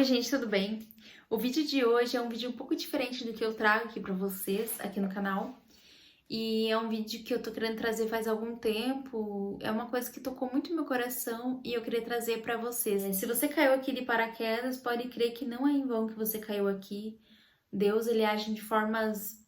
gente, tudo bem? O vídeo de hoje é um vídeo um pouco diferente do que eu trago aqui pra vocês, aqui no canal. E é um vídeo que eu tô querendo trazer faz algum tempo. É uma coisa que tocou muito meu coração e eu queria trazer pra vocês. Se você caiu aqui de paraquedas, pode crer que não é em vão que você caiu aqui. Deus, ele age de formas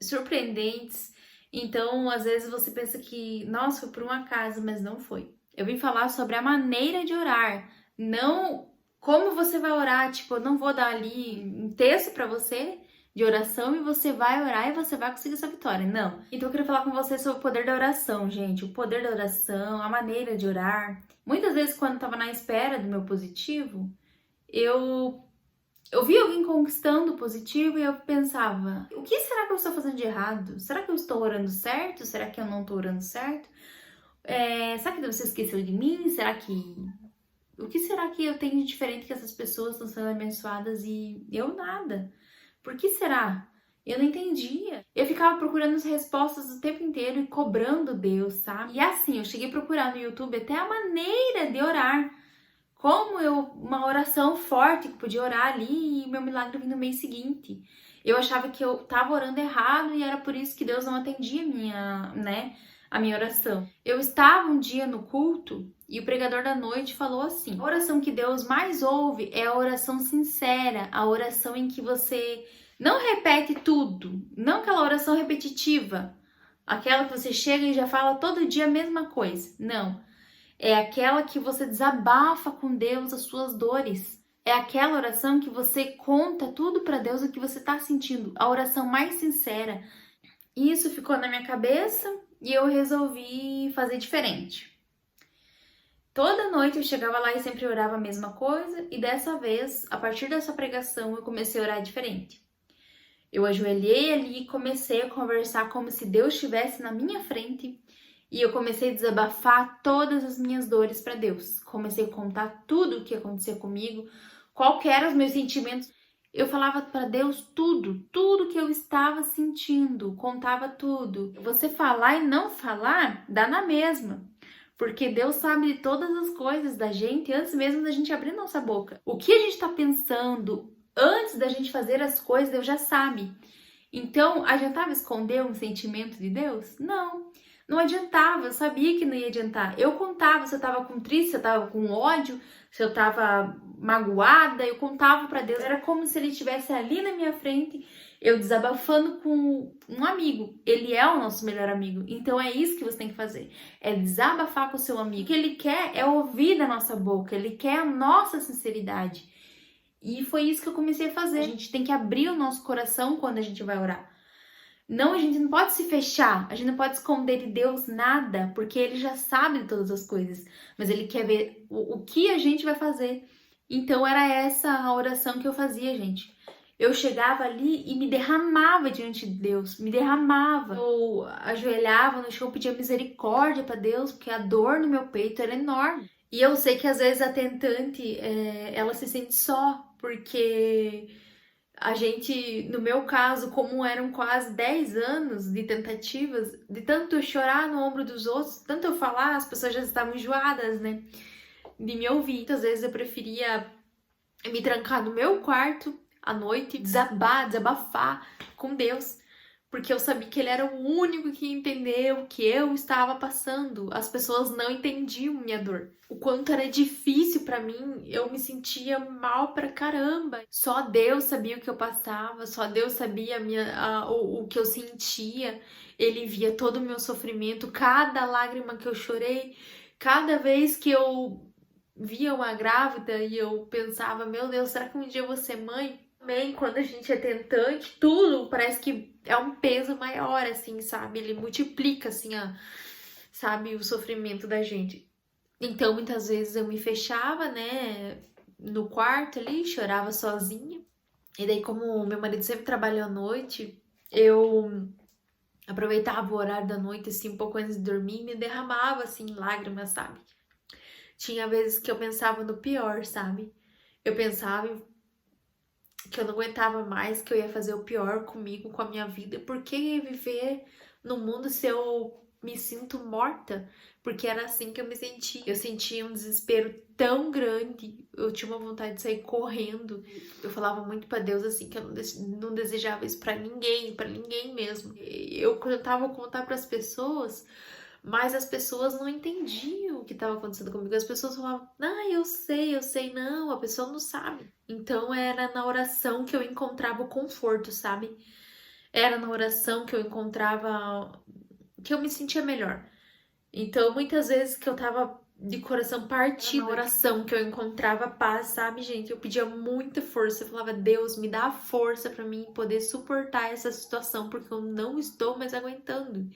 surpreendentes. Então, às vezes você pensa que, nossa, foi por um acaso, mas não foi. Eu vim falar sobre a maneira de orar, não como você vai orar. Tipo, eu não vou dar ali um texto pra você de oração e você vai orar e você vai conseguir essa vitória. Não. Então, eu queria falar com você sobre o poder da oração, gente. O poder da oração, a maneira de orar. Muitas vezes, quando eu tava na espera do meu positivo, eu vi alguém conquistando o positivo e eu pensava, o que será que eu estou fazendo de errado? Será que eu estou orando certo? Será que eu não estou orando certo? Será que você esqueceu de mim? O que será que eu tenho de diferente que essas pessoas estão sendo abençoadas e eu nada? Por que será? Eu não entendia. Eu ficava procurando as respostas o tempo inteiro e cobrando Deus, sabe? E assim, eu cheguei a procurar no YouTube até a maneira de orar. Uma oração forte que podia orar ali e meu milagre vir no mês seguinte. Eu achava que eu tava orando errado e era por isso que Deus não atendia a minha oração. Eu estava um dia no culto e o pregador da noite falou assim: a oração que Deus mais ouve é a oração sincera, a oração em que você não repete tudo, não aquela oração repetitiva, aquela que você chega e já fala todo dia a mesma coisa. Não. É aquela que você desabafa com Deus as suas dores. É aquela oração que você conta tudo para Deus o que você está sentindo. A oração mais sincera. Isso ficou na minha cabeça e eu resolvi fazer diferente. Toda noite eu chegava lá e sempre orava a mesma coisa. E dessa vez, a partir dessa pregação, eu comecei a orar diferente. Eu ajoelhei ali e comecei a conversar como se Deus estivesse na minha frente. E eu comecei a desabafar todas as minhas dores para Deus. Comecei a contar tudo o que acontecia comigo, qual que eram os meus sentimentos. Eu falava para Deus tudo que eu estava sentindo, contava tudo. Você falar e não falar, dá na mesma. Porque Deus sabe de todas as coisas da gente antes mesmo da gente abrir nossa boca. O que a gente está pensando antes da gente fazer as coisas, Deus já sabe. Então, adiantava esconder um sentimento de Deus? Não. Não adiantava, eu sabia que não ia adiantar. Eu contava se eu tava com triste, se eu tava com ódio, se eu tava magoada, eu contava pra Deus. Era como se ele estivesse ali na minha frente, eu desabafando com um amigo. Ele é o nosso melhor amigo. Então é isso que você tem que fazer. É desabafar com o seu amigo. O que ele quer é ouvir da nossa boca, ele quer a nossa sinceridade. E foi isso que eu comecei a fazer. A gente tem que abrir o nosso coração quando a gente vai orar. Não, a gente não pode se fechar, a gente não pode esconder de Deus nada, porque Ele já sabe de todas as coisas, mas Ele quer ver o que a gente vai fazer. Então era essa a oração que eu fazia, gente. Eu chegava ali e me derramava diante de Deus, me derramava. Eu ajoelhava no chão, pedia misericórdia para Deus, porque a dor no meu peito era enorme. E eu sei que às vezes a tentante, ela se sente só, porque a gente, no meu caso, como eram quase 10 anos de tentativas, de tanto eu chorar no ombro dos outros, tanto eu falar, as pessoas já estavam enjoadas, né, de me ouvir. Muitas vezes eu preferia me trancar no meu quarto à noite, desabafar com Deus, porque eu sabia que Ele era o único que entendeu o que eu estava passando. As pessoas não entendiam minha dor. O quanto era difícil pra mim, eu me sentia mal pra caramba. Só Deus sabia o que eu passava, só Deus sabia o que eu sentia. Ele via todo o meu sofrimento, cada lágrima que eu chorei, cada vez que eu via uma grávida e eu pensava, meu Deus, será que um dia eu vou ser mãe? Também, quando a gente é tentante, tudo parece que é um peso maior, assim, sabe? Ele multiplica, assim, sabe, o sofrimento da gente. Então, muitas vezes eu me fechava, né, no quarto ali, chorava sozinha. E daí, como meu marido sempre trabalhou à noite, eu aproveitava o horário da noite, assim, um pouco antes de dormir, e me derramava, assim, lágrimas, sabe? Tinha vezes que eu pensava no pior, sabe? Eu pensava que eu não aguentava mais, que eu ia fazer o pior comigo, com a minha vida. Por que viver no mundo se eu me sinto morta, porque era assim que eu me sentia. Eu sentia um desespero tão grande, eu tinha uma vontade de sair correndo. Eu falava muito pra Deus assim que eu não desejava isso pra ninguém mesmo. Eu tentava contar pras pessoas, mas as pessoas não entendiam o que estava acontecendo comigo. As pessoas falavam, eu sei, não, a pessoa não sabe. Então era na oração que eu encontrava o conforto, sabe? Era na oração que eu encontrava, que eu me sentia melhor. Então, muitas vezes que eu tava de coração partido, na oração que eu encontrava paz, sabe, gente? Eu pedia muita força, eu falava, Deus, me dá força pra mim poder suportar essa situação, porque eu não estou mais aguentando.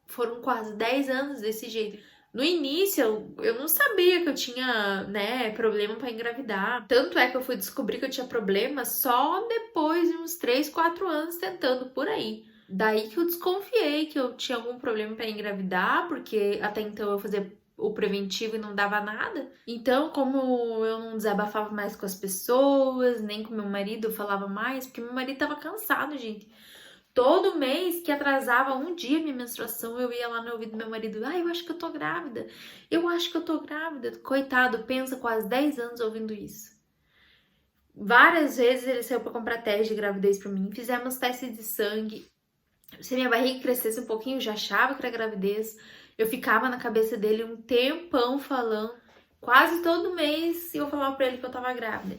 Foram quase 10 anos desse jeito. No início, eu não sabia que eu tinha, problema pra engravidar. Tanto é que eu fui descobrir que eu tinha problema só depois de uns 3, 4 anos tentando por aí. Daí que eu desconfiei que eu tinha algum problema pra engravidar, porque até então eu fazia o preventivo e não dava nada. Então, como eu não desabafava mais com as pessoas, nem com meu marido eu falava mais, porque meu marido tava cansado, gente. Todo mês que atrasava um dia minha menstruação, eu ia lá no ouvido do meu marido, eu acho que eu tô grávida, eu acho que eu tô grávida. Coitado, pensa quase 10 anos ouvindo isso. Várias vezes ele saiu pra comprar teste de gravidez pra mim, fizemos teste de sangue. Se minha barriga crescesse um pouquinho, eu já achava que era gravidez. Eu ficava na cabeça dele um tempão falando, quase todo mês eu falava pra ele que eu tava grávida.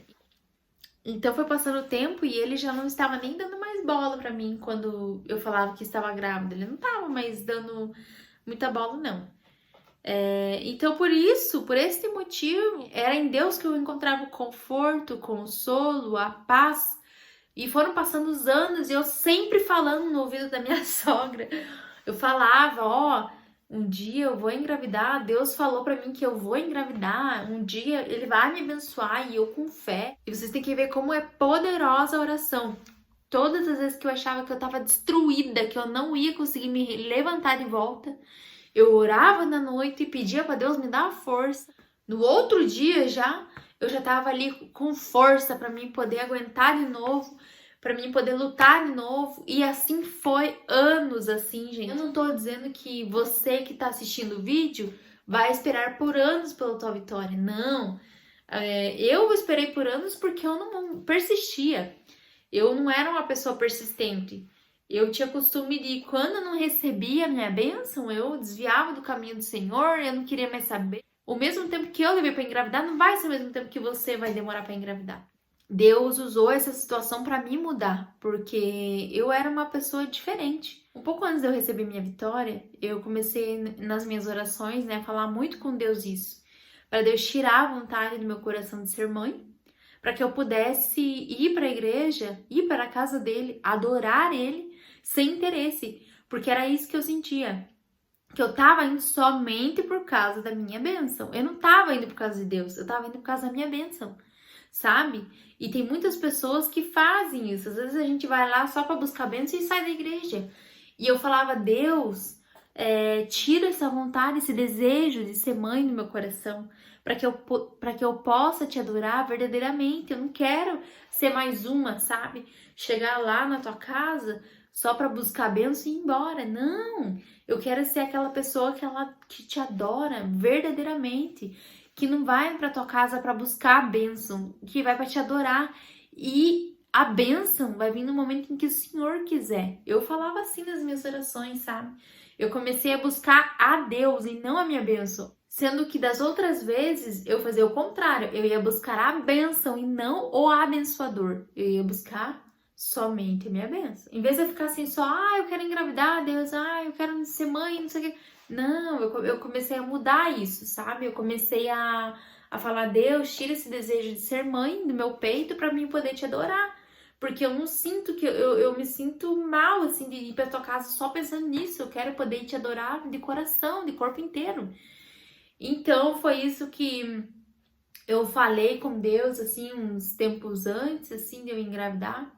Então foi passando o tempo e ele já não estava nem dando mais bola pra mim quando eu falava que estava grávida. Ele não estava mais dando muita bola, não. Então por isso, por esse motivo, era em Deus que eu encontrava o conforto, o consolo, a paz. E foram passando os anos e eu sempre falando no ouvido da minha sogra. Eu falava, um dia eu vou engravidar, Deus falou pra mim que eu vou engravidar, um dia Ele vai me abençoar e eu com fé. E vocês têm que ver como é poderosa a oração. Todas as vezes que eu achava que eu tava destruída, que eu não ia conseguir me levantar de volta, eu orava na noite e pedia pra Deus me dar a força. No outro dia eu já tava ali com força pra mim poder aguentar de novo, pra mim poder lutar de novo. E assim foi anos assim, gente. Eu não tô dizendo que você que tá assistindo o vídeo vai esperar por anos pela tua vitória. Não. Eu esperei por anos porque eu não persistia. Eu não era uma pessoa persistente. Eu tinha costume de, quando eu não recebia a minha bênção, eu desviava do caminho do Senhor, eu não queria mais saber. O mesmo tempo que eu levei para engravidar, não vai ser o mesmo tempo que você vai demorar para engravidar. Deus usou essa situação para me mudar, porque eu era uma pessoa diferente. Um pouco antes de eu receber minha vitória, eu comecei nas minhas orações, a falar muito com Deus isso, para Deus tirar a vontade do meu coração de ser mãe, para que eu pudesse ir para a igreja, ir para a casa dele, adorar ele, sem interesse, porque era isso que eu sentia, que eu tava indo somente por causa da minha bênção. Eu não tava indo por causa de Deus, eu tava indo por causa da minha bênção, sabe? E tem muitas pessoas que fazem isso. Às vezes a gente vai lá só para buscar bênção e sai da igreja. E eu falava, Deus, tira essa vontade, esse desejo de ser mãe no meu coração, para que eu possa te adorar verdadeiramente. Eu não quero ser mais uma, sabe? Chegar lá na tua casa só para buscar bênção e ir embora. Não! Eu quero ser aquela pessoa que te adora verdadeiramente, que não vai para tua casa para buscar a bênção, que vai para te adorar. E a bênção vai vir no momento em que o Senhor quiser. Eu falava assim nas minhas orações, sabe? Eu comecei a buscar a Deus e não a minha bênção. Sendo que das outras vezes eu fazia o contrário. Eu ia buscar a bênção e não o abençoador. Eu ia buscar somente a minha bênção. Em vez de eu ficar assim só, eu quero engravidar, Deus, eu quero ser mãe, não sei o quê. Não, eu comecei a mudar isso, sabe? Eu comecei a falar, Deus, tira esse desejo de ser mãe do meu peito para mim poder te adorar. Porque eu não sinto que eu me sinto mal, assim, de ir pra tua casa só pensando nisso. Eu quero poder te adorar de coração, de corpo inteiro. Então, foi isso que eu falei com Deus, assim, uns tempos antes, assim, de eu engravidar.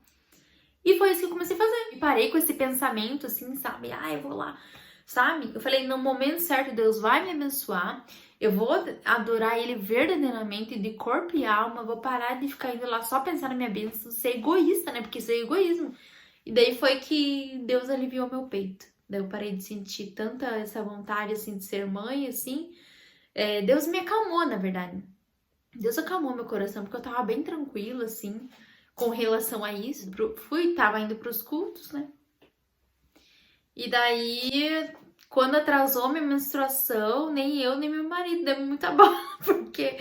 E foi isso que eu comecei a fazer. E parei com esse pensamento, assim, sabe? Eu vou lá, sabe? Eu falei, no momento certo, Deus vai me abençoar. Eu vou adorar Ele verdadeiramente, de corpo e alma. Vou parar de ficar indo lá só pensar na minha bênção, ser egoísta, né? Porque isso é egoísmo. E daí foi que Deus aliviou meu peito. Daí eu parei de sentir tanta essa vontade, assim, de ser mãe, assim. Deus me acalmou, na verdade. Deus acalmou meu coração, porque eu tava bem tranquila, assim, com relação a isso. Tava indo pros cultos, né? E daí, quando atrasou minha menstruação, nem eu, nem meu marido demos muita bola, porque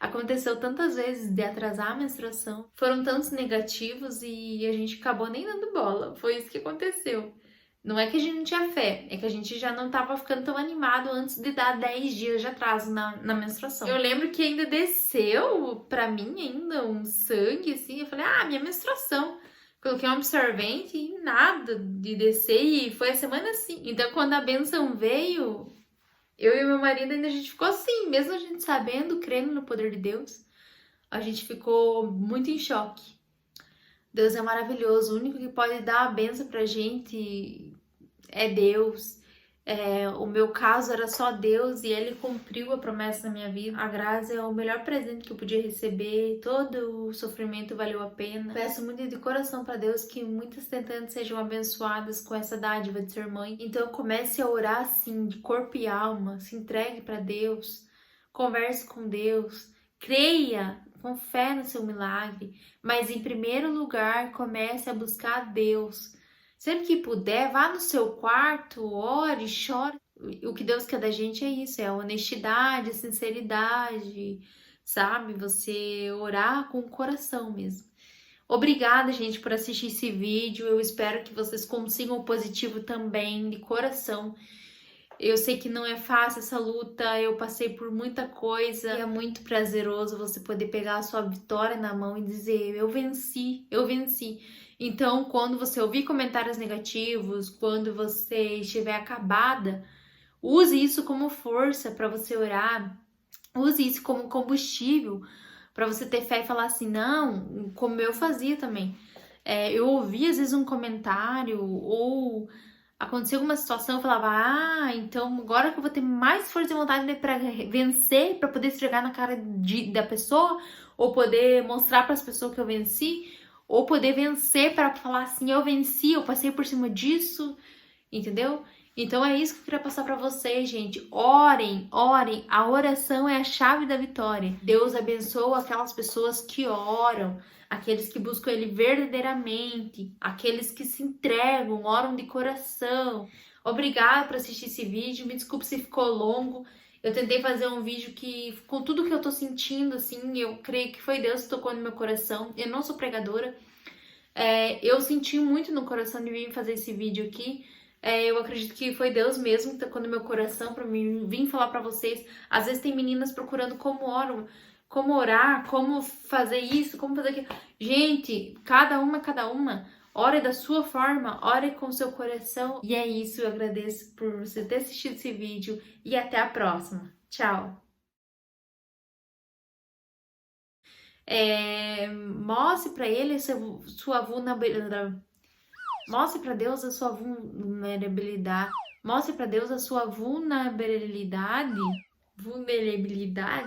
aconteceu tantas vezes de atrasar a menstruação. Foram tantos negativos e a gente acabou nem dando bola. Foi isso que aconteceu. Não é que a gente não tinha fé, é que a gente já não tava ficando tão animado antes de dar 10 dias de atraso na menstruação. Eu lembro que ainda desceu pra mim ainda um sangue, assim. Eu falei, minha menstruação. Coloquei um absorvente e nada de descer e foi a semana assim. Então, quando a benção veio, eu e meu marido ainda a gente ficou assim, mesmo a gente sabendo, crendo no poder de Deus, a gente ficou muito em choque. Deus é maravilhoso, o único que pode dar a benção pra gente é Deus. O meu caso era só Deus e Ele cumpriu a promessa na minha vida. A graça é o melhor presente que eu podia receber, todo o sofrimento valeu a pena. Peço muito de coração para Deus que muitas tentantes sejam abençoadas com essa dádiva de ser mãe. Então comece a orar assim, de corpo e alma, se entregue para Deus, converse com Deus, creia, com fé no seu milagre, mas em primeiro lugar comece a buscar Deus. Sempre que puder, vá no seu quarto, ore, chore. O que Deus quer da gente é isso, é a honestidade, a sinceridade, sabe? Você orar com o coração mesmo. Obrigada, gente, por assistir esse vídeo. Eu espero que vocês consigam o positivo também, de coração. Eu sei que não é fácil essa luta, eu passei por muita coisa. E é muito prazeroso você poder pegar a sua vitória na mão e dizer, eu venci, eu venci. Então, quando você ouvir comentários negativos, quando você estiver acabada, use isso como força para você orar, use isso como combustível para você ter fé e falar assim, não, como eu fazia também. Eu ouvi às vezes um comentário ou aconteceu alguma situação, eu falava, então agora que eu vou ter mais força e vontade para vencer, para poder esfregar na cara da pessoa, ou poder mostrar para as pessoas que eu venci, ou poder vencer para falar assim, eu venci, eu passei por cima disso, entendeu? Então é isso que eu queria passar para vocês, gente. Orem, orem. A oração é a chave da vitória. Deus abençoa aquelas pessoas que oram, aqueles que buscam Ele verdadeiramente, aqueles que se entregam, oram de coração. Obrigada por assistir esse vídeo. Me desculpe se ficou longo. Eu tentei fazer um vídeo que, com tudo que eu tô sentindo, assim, eu creio que foi Deus que tocou no meu coração. Eu não sou pregadora. Eu senti muito no coração de vir fazer esse vídeo aqui. Eu acredito que foi Deus mesmo que tocou no meu coração pra mim vir falar pra vocês. Às vezes tem meninas procurando como orar, como fazer isso, como fazer aquilo. Gente, cada uma. Ore da sua forma, ore com o seu coração. E é isso, eu agradeço por você ter assistido esse vídeo e até a próxima. Tchau! Mostre para ele sua vulnerabilidade. Mostre para Deus a sua vulnerabilidade. Mostre para Deus a sua vulnerabilidade. Vulnerabilidade.